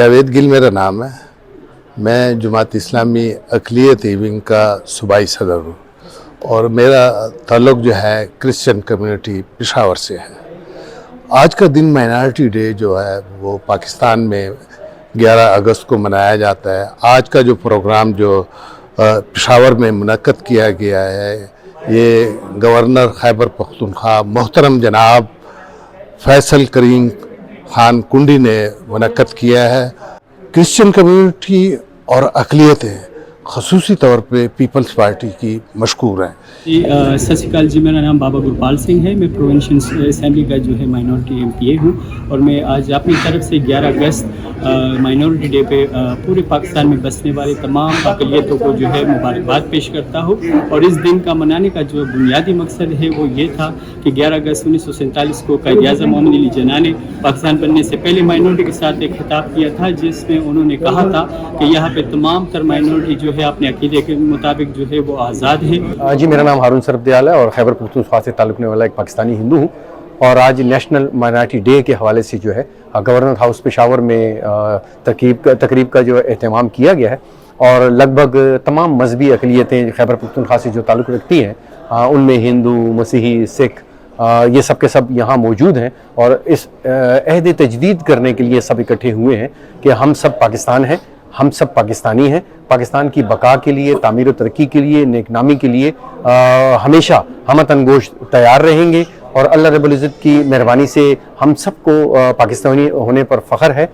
جاوید گل میرا نام ہے. میں جماعت اسلامی اقلیت ونگ کا صوبائی صدر ہوں اور میرا تعلق جو ہے کرسچن کمیونٹی پشاور سے ہے. آج کا دن مائنارٹی ڈے جو ہے وہ پاکستان میں 11 اگست کو منایا جاتا ہے. آج کا جو پروگرام جو پشاور میں منعقد کیا گیا ہے یہ گورنر خیبر پختونخوا محترم جناب فیصل کریم خان کنڈی نے منعقد کیا ہے. کرسچن کمیونٹی اور اقلیتیں خصوصی طور پہ پیپلز پارٹی کی مشکور ہیں. ست شری اکال جی، میرا نام بابا گرپال سنگھ ہے. میں پروونشل اسمبلی کا جو ہے مائنورٹی ایم پی اے ہوں اور میں آج اپنی طرف سے 11 اگست مائنورٹی ڈے پہ پورے پاکستان میں بسنے والے تمام اقلیتوں کو جو ہے مبارکباد پیش کرتا ہوں. اور اس دن کا منانے کا جو بنیادی مقصد ہے وہ یہ تھا کہ 11 اگست 1947 کو قائد اعظم محمد علی جناح نے پاکستان بننے سے پہلے مائنورٹی کے ساتھ ایک خطاب کیا تھا جس میں انہوں نے کہا تھا کہ یہاں پہ تمام تر مائنورٹی جو ہے اپنے عقیدے کے مطابق جو ہے وہ آزاد ہے. جی، میرا نام ہارون سرفدیال ہے اور خیبر پختونخوا سے تعلق رکھنے والا ایک پاکستانی ہندو ہوں. اور آج نیشنل مائنارٹی ڈے کے حوالے سے جو ہے گورنر ہاؤس پشاور میں تقریب کا جو اہتمام کیا گیا ہے اور لگ بھگ تمام مذہبی اقلیتیں خیبر پختونخوا سے جو تعلق رکھتی ہیں ان میں ہندو، مسیحی، سکھ یہ سب کے سب یہاں موجود ہیں اور اس عہد تجدید کرنے کے لیے سب اکٹھے ہوئے ہیں کہ ہم سب پاکستان ہیں، ہم سب پاکستانی ہیں. پاکستان کی بقا کے لیے، تعمیر و ترقی کے لیے، نیک نامی کے لیے ہمیشہ ہم تن گوش تیار رہیں گے اور اللہ رب العزت کی مہربانی سے ہم سب کو پاکستانی ہونے پر فخر ہے.